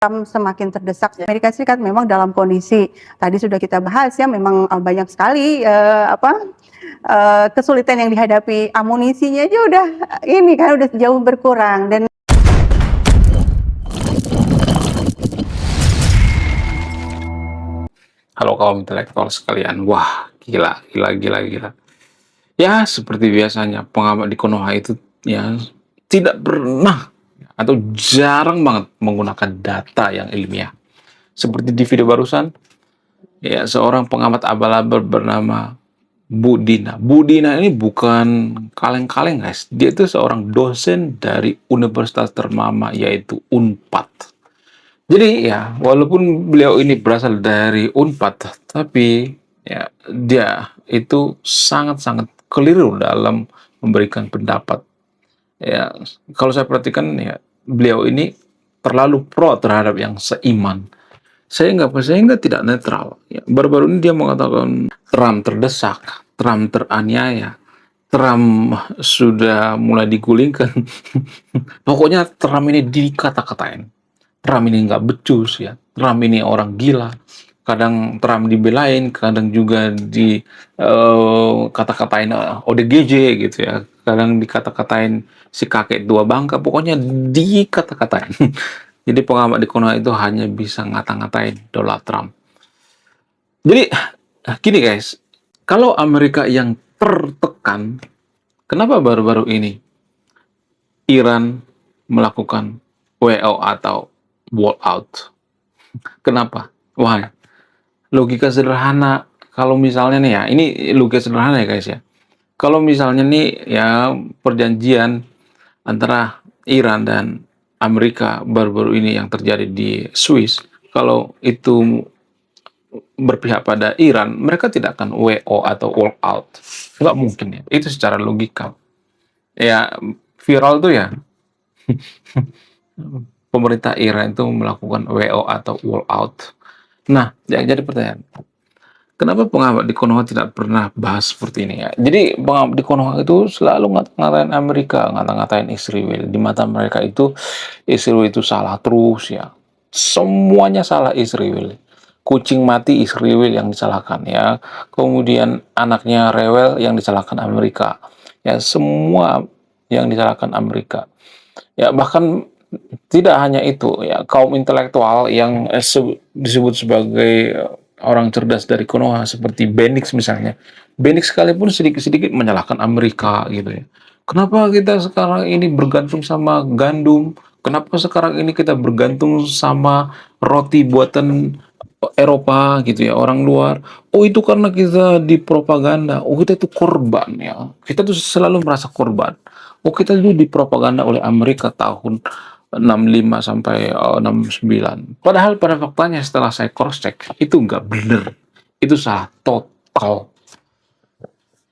Trump semakin terdesak. Amerika Serikat memang dalam kondisi tadi sudah kita bahas ya, memang banyak sekali kesulitan yang dihadapi, amunisinya aja udah ini kan udah jauh berkurang. Dan halo kaum intelektual sekalian, wah gila. Ya seperti biasanya pengamat di Konoha itu ya tidak pernah atau jarang banget menggunakan data yang ilmiah. Seperti di video barusan, ya seorang pengamat abal-abal bernama Bu Dina. Bu Dina ini bukan kaleng-kaleng guys, dia itu seorang dosen dari universitas ternama yaitu Unpad. Jadi ya, walaupun beliau ini berasal dari Unpad, tapi ya dia itu sangat-sangat keliru dalam memberikan pendapat. Ya, kalau saya perhatikan ya, beliau ini terlalu pro terhadap yang seiman. Sehingga tidak netral. Ya, baru-baru ini dia mengatakan Trump terdesak, Trump teraniaya, Trump sudah mulai digulingkan. Pokoknya Trump ini dikata-katain. Trump ini nggak becus ya. Trump ini orang gila. Kadang Trump dibelain, kadang juga di kata-katain ODGJ gitu ya. Kadang dikata-katain si kakek dua bangka. Pokoknya dikata-katain. Jadi pengamat di Konoha itu hanya bisa ngata-ngatain Donald Trump. Jadi gini guys, kalau Amerika yang tertekan, kenapa baru-baru ini Iran melakukan WO atau wall out? Kenapa? Why? Logika sederhana. Kalau misalnya nih ya, ini logika sederhana ya guys ya. Kalau misalnya nih ya perjanjian antara Iran dan Amerika baru-baru ini yang terjadi di Swiss, kalau itu berpihak pada Iran, mereka tidak akan WO atau wall out. Nggak mungkin ya. Itu secara logika. Ya, viral tuh ya. Pemerintah Iran itu melakukan WO atau wall out. Nah, yang jadi pertanyaan, kenapa pengamat di Konoha tidak pernah bahas seperti ini ya? Jadi pengamat di Konoha itu selalu ngata-ngatain Amerika, ngata-ngatain Israel. Di mata mereka itu Israel itu salah terus ya. Semuanya salah Israel. Kucing mati Israel yang disalahkan ya. Kemudian anaknya rewel yang disalahkan Amerika. Ya semua yang disalahkan Amerika. Ya bahkan tidak hanya itu ya, kaum intelektual yang disebut sebagai orang cerdas dari Konoha seperti Benix misalnya. Benix sekalipun sedikit-sedikit menyalahkan Amerika gitu ya. Kenapa kita sekarang ini bergantung sama gandum? Kenapa sekarang ini kita bergantung sama roti buatan Eropa gitu ya, orang luar? Oh itu karena kita dipropaganda. Oh kita itu korban ya. Kita tuh selalu merasa korban. Oh kita itu dipropaganda oleh Amerika tahun 65 sampai 69. Padahal pada faktanya setelah saya cross check itu nggak benar. Itu salah total.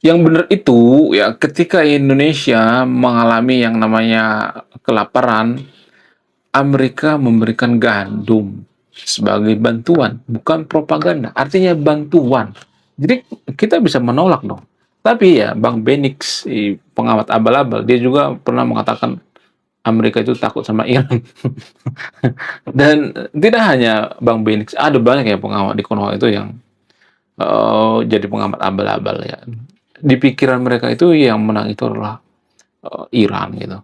Yang benar itu ya ketika Indonesia mengalami yang namanya kelaparan, Amerika memberikan gandum sebagai bantuan, bukan propaganda. Artinya bantuan. Jadi kita bisa menolak dong. Tapi ya Bang Benix, pengamat abal-abal, dia juga pernah mengatakan Amerika itu takut sama Iran. Dan tidak hanya Bang Benix, ada banyak ya pengamat di Konoha itu yang jadi pengamat abal-abal ya. Di pikiran mereka itu yang menang itu adalah Iran gitu.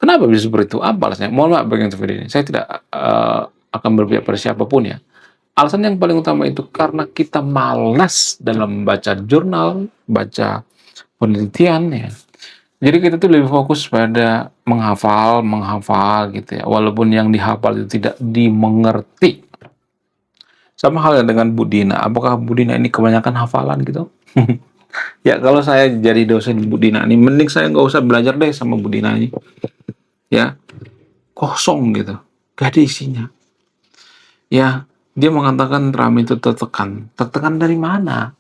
Kenapa bisa seperti itu? Apa alasannya? Mohon maaf bagi video ini. Saya tidak akan berpihak pada siapapun ya. Alasan yang paling utama itu karena kita malas dalam membaca jurnal, baca penelitian ya. Jadi kita tuh lebih fokus pada menghafal gitu ya. Walaupun yang dihafal itu tidak dimengerti. Sama halnya dengan Bu Dina. Apakah Bu Dina ini kebanyakan hafalan gitu? Ya kalau saya jadi dosen Bu Dina ini, mending saya nggak usah belajar deh sama Bu Dina ini. Ya, kosong gitu. Gak ada isinya. Ya, dia mengatakan Trump itu tertekan. Tertekan dari mana?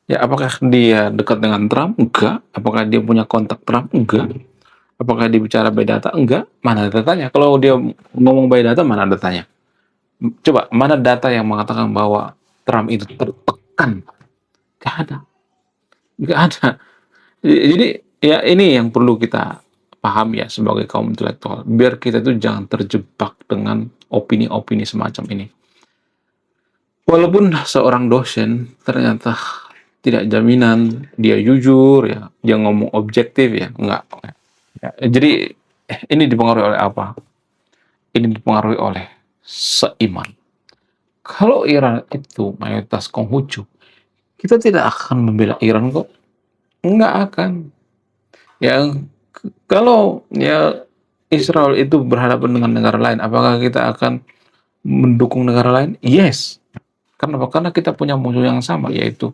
Ya, apakah dia dekat dengan Trump? Enggak. Apakah dia punya kontak Trump? Enggak. Apakah dia bicara by data? Enggak. Mana datanya? Kalau dia ngomong by data, mana datanya? Coba, mana data yang mengatakan bahwa Trump itu tertekan? Gak ada. Gak ada. Jadi, ya ini yang perlu kita paham ya sebagai kaum intelektual. Biar kita itu jangan terjebak dengan opini-opini semacam ini. Walaupun seorang dosen ternyata tidak jaminan dia jujur ya, dia ngomong objektif ya, enggak. Ya, jadi ini dipengaruhi oleh apa? Ini dipengaruhi oleh seiman. Kalau Iran itu mayoritas Konghucu, kita tidak akan membela Iran kok. Enggak akan. Ya, kalau ya Israel itu berhadapan dengan negara lain, apakah kita akan mendukung negara lain? Yes. Karena apa? Karena kita punya musuh yang sama, yaitu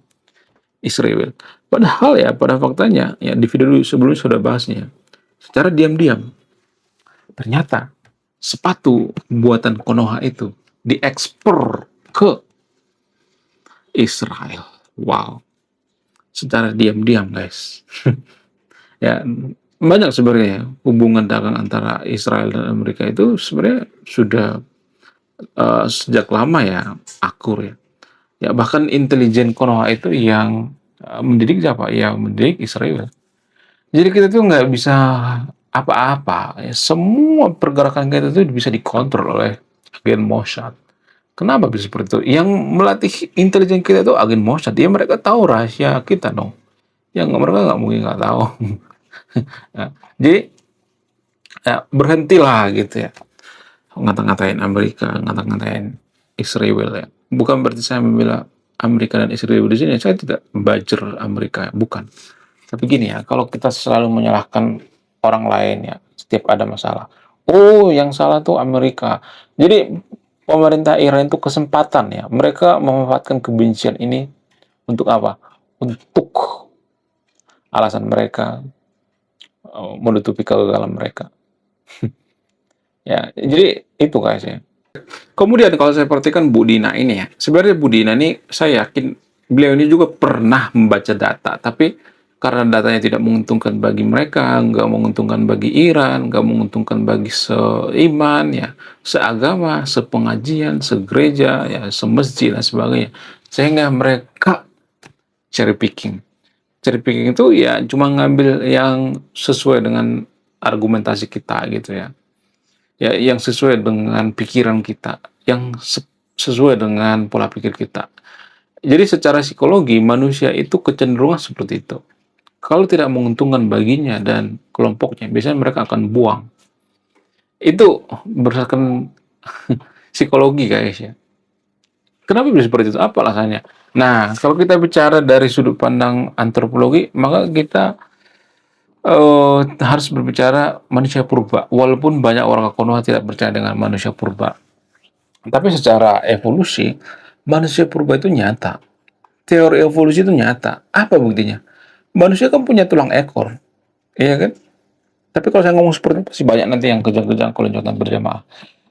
Israel. Padahal ya, pada faktanya, ya di video sebelumnya sudah bahasnya, secara diam-diam, ternyata sepatu buatan Konoha itu diekspor ke Israel. Wow, secara diam-diam guys. Ya, banyak sebenarnya hubungan dagang antara Israel dan Amerika itu sebenarnya sudah sejak lama ya akur ya. Ya bahkan intelijen Konoha itu yang mendidik siapa? Ya mendidik Israel. Jadi kita tuh nggak bisa apa-apa. Ya, semua pergerakan kita tuh bisa dikontrol oleh agen Mossad. Kenapa bisa seperti itu? Yang melatih intelijen kita itu agen Mossad. Ya mereka tahu rahasia kita dong. Yang mereka nggak mungkin nggak tahu. Ya, jadi ya, berhentilah gitu ya ngata-ngatain Amerika, ngata-ngatain Israel ya. Bukan berarti saya membela Amerika dan Israel di sini. Saya tidak buzzer Amerika, bukan. Tapi gini ya, kalau kita selalu menyalahkan orang lain ya, setiap ada masalah. Oh, yang salah tuh Amerika. Jadi pemerintah Iran itu kesempatan ya. Mereka memanfaatkan kebencian ini untuk apa? Untuk alasan mereka menutupi kegagalan mereka. Ya, jadi itu guys ya. Kemudian kalau saya perhatikan Bu Dina ini ya, sebenarnya Bu Dina ini saya yakin beliau ini juga pernah membaca data, tapi karena datanya tidak menguntungkan bagi mereka, nggak menguntungkan bagi Iran, nggak menguntungkan bagi seiman, ya, seagama, sepengajian, segereja, ya, semasjid dan sebagainya, sehingga mereka cherry picking. Cherry picking itu ya cuma ngambil yang sesuai dengan argumentasi kita gitu ya. Ya, yang sesuai dengan pikiran kita, yang sesuai dengan pola pikir kita. Jadi secara psikologi manusia itu kecenderungan seperti itu. Kalau tidak menguntungkan baginya dan kelompoknya, biasanya mereka akan buang. Itu berdasarkan psikologi guys ya. Kenapa bisa seperti itu? Apa alasannya? Nah, kalau kita bicara dari sudut pandang antropologi, maka kita harus berbicara manusia purba. Walaupun banyak orang Konoha tidak percaya dengan manusia purba. Tapi secara evolusi, manusia purba itu nyata. Teori evolusi itu nyata. Apa buktinya? Manusia kan punya tulang ekor. Iya kan? Tapi kalau saya ngomong seperti itu, pasti banyak nanti yang kejang-kejang kalau jontan berjamaah.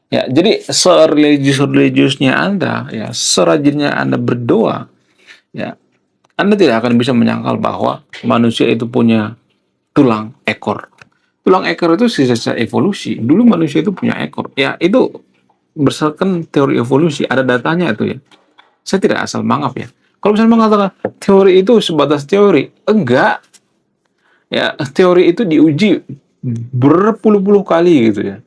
Ya, jadi sereligius-religiusnya Anda, ya, serajinnya Anda berdoa, ya, Anda tidak akan bisa menyangkal bahwa manusia itu punya tulang ekor. Tulang ekor itu sisa-sisa evolusi. Dulu manusia itu punya ekor. Ya, itu berdasarkan teori evolusi, ada datanya itu ya. Saya tidak asal mangap ya. Kalau misalnya mengatakan teori itu sebatas teori, enggak. Ya, teori itu diuji berpuluh-puluh kali gitu ya.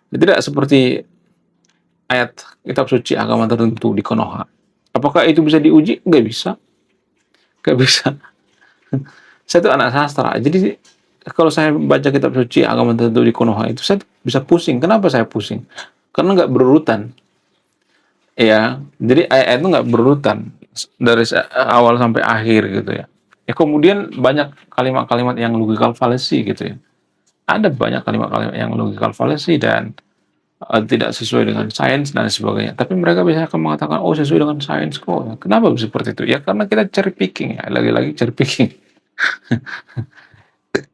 Tidak seperti ayat kitab suci agama tertentu di Konoha. Apakah itu bisa diuji? Enggak bisa. Enggak bisa. Saya itu anak sastra. Jadi kalau saya baca kitab suci agama tertentu di Konoha itu saya bisa pusing. Kenapa saya pusing? Karena nggak berurutan. Ya, jadi ayat itu nggak berurutan dari awal sampai akhir gitu ya. Ya kemudian banyak kalimat-kalimat yang logical fallacy gitu ya. Ada banyak kalimat-kalimat yang logical fallacy dan tidak sesuai dengan sains dan sebagainya. Tapi mereka biasanya akan mengatakan, oh sesuai dengan sains kok. Ya, kenapa bisa seperti itu? Ya karena kita cherry picking ya, lagi-lagi cherry picking.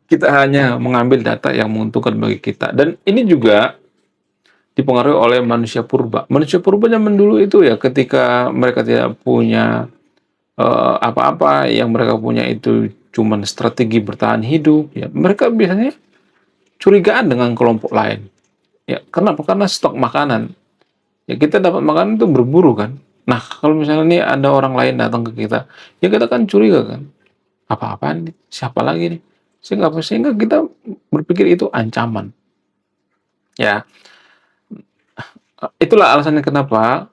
Kita hanya mengambil data yang menguntungkan bagi kita. Dan ini juga dipengaruhi oleh manusia purba. Manusia purba zaman dulu itu ya ketika mereka tidak punya apa-apa, yang mereka punya itu cuman strategi bertahan hidup, ya mereka biasanya curigaan dengan kelompok lain. Ya, kenapa? Karena stok makanan. Ya kita dapat makanan itu berburu kan. Nah, kalau misalnya nih ada orang lain datang ke kita, ya kita kan curiga kan. Apa-apaan nih? Siapa lagi nih? Sehingga kita berpikir itu ancaman. Ya, Itulah alasannya kenapa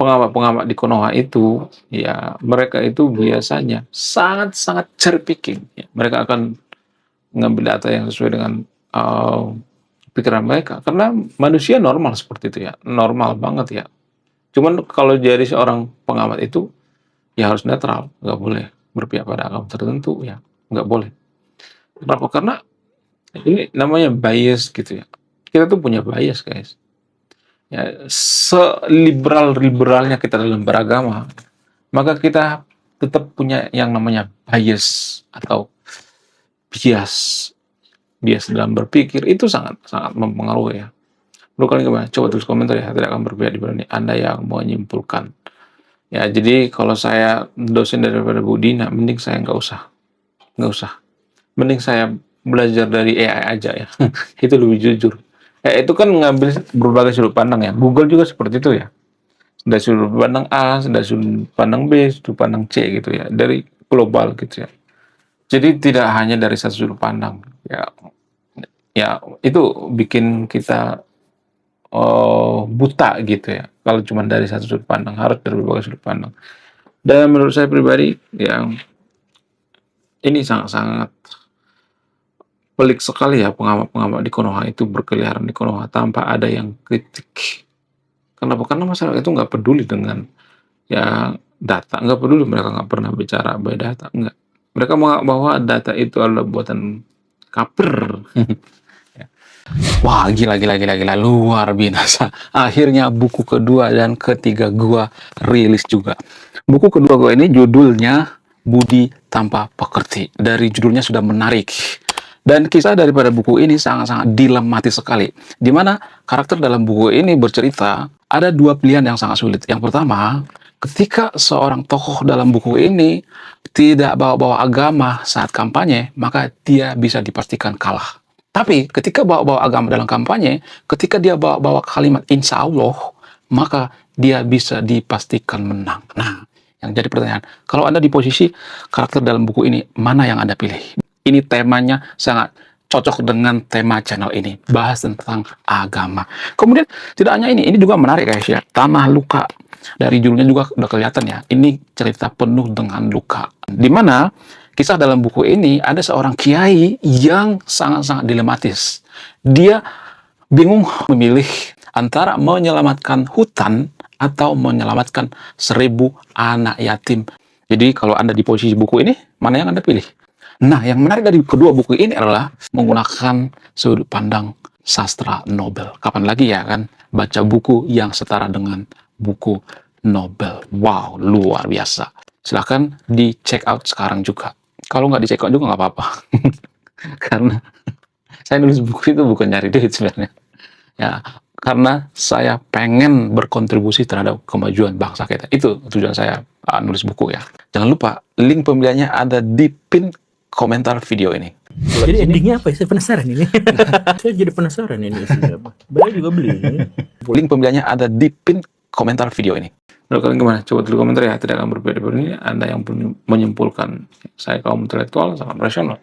pengamat-pengamat di Konoha itu, ya mereka itu biasanya sangat-sangat cherry picking. Ya. Mereka akan mengambil data yang sesuai dengan uh, pikiran mereka. Karena manusia normal seperti itu ya, normal banget ya. Cuman kalau jadi seorang pengamat itu, ya harus netral, nggak boleh berpihak pada agama tertentu ya, nggak boleh. Kenapa? Karena ini namanya bias gitu ya. Kita tuh punya bias guys. Ya, seliberal-liberalnya kita dalam beragama, maka kita tetap punya yang namanya bias atau bias. Bias dalam berpikir itu sangat sangat mempengaruhi ya. Menurut kalian gimana? Coba tulis komentar ya. Tidak akan berbeda dibanding Anda yang menyimpulkan. Ya, jadi kalau saya dosen daripada Bu Dina, mending saya nggak usah. Mending saya belajar dari AI aja ya. Itu lebih jujur. Ya, itu kan ngambil berbagai sudut pandang ya. Google juga seperti itu ya. Dari sudut pandang A, dari sudut pandang B, sudut pandang C gitu ya. Dari global gitu ya. Jadi tidak hanya dari satu sudut pandang. Ya, ya itu bikin kita buta gitu ya. Kalau cuma dari satu sudut pandang, harus dari berbagai sudut pandang. Dan menurut saya pribadi, yang ini sangat-sangat pelik sekali ya pengamat-pengamat di Konoha itu berkeliaran di Konoha tanpa ada yang kritik. Kenapa? Karena masyarakat itu nggak peduli dengan ya data, nggak peduli, mereka nggak pernah bicara by data, nggak. Mereka menganggap bahwa data itu adalah buatan kaper. Ya. Wah, gila, gila, gila, gila, luar biasa. Akhirnya buku kedua dan ketiga gua rilis juga. Buku kedua gua ini judulnya Budi Tanpa Pekerti. Dari judulnya sudah menarik. Dan kisah daripada buku ini sangat-sangat dilematis sekali. Di mana karakter dalam buku ini bercerita ada dua pilihan yang sangat sulit. Yang pertama, ketika seorang tokoh dalam buku ini tidak bawa-bawa agama saat kampanye, maka dia bisa dipastikan kalah. Tapi ketika bawa-bawa agama dalam kampanye, ketika dia bawa-bawa kalimat insya Allah, maka dia bisa dipastikan menang. Nah, yang jadi pertanyaan, kalau Anda di posisi karakter dalam buku ini, mana yang Anda pilih? Ini temanya sangat cocok dengan tema channel ini, bahas tentang agama. Kemudian tidak hanya ini juga menarik guys ya, Tanah Luka. Dari judulnya juga udah kelihatan ya, ini cerita penuh dengan luka. Di mana kisah dalam buku ini ada seorang kiai yang sangat-sangat dilematis. Dia bingung memilih antara menyelamatkan hutan atau menyelamatkan 1.000 anak yatim. Jadi kalau Anda di posisi buku ini, mana yang Anda pilih? Nah, yang menarik dari kedua buku ini adalah menggunakan sudut pandang sastra Nobel. Kapan lagi ya kan baca buku yang setara dengan buku Nobel. Wow, luar biasa. Silahkan di check out sekarang juga. Kalau nggak di check out juga nggak apa-apa. Karena saya nulis buku itu bukan nyari duit sebenarnya. Ya, karena saya pengen berkontribusi terhadap kemajuan bangsa kita. Itu tujuan saya nulis buku ya. Jangan lupa, link pembeliannya ada di pin komentar video ini. Jadi endingnya apa ya? Saya penasaran ini. Saya jadi penasaran ini isinya apa. Beli juga beli ini. Link pembeliannya ada di pin komentar video ini. Menurut kalian gimana? Coba tulis komentar ya. Tidak akan berbeda. Ini Anda yang menyimpulkan. Saya kaum intelektual sangat rasional.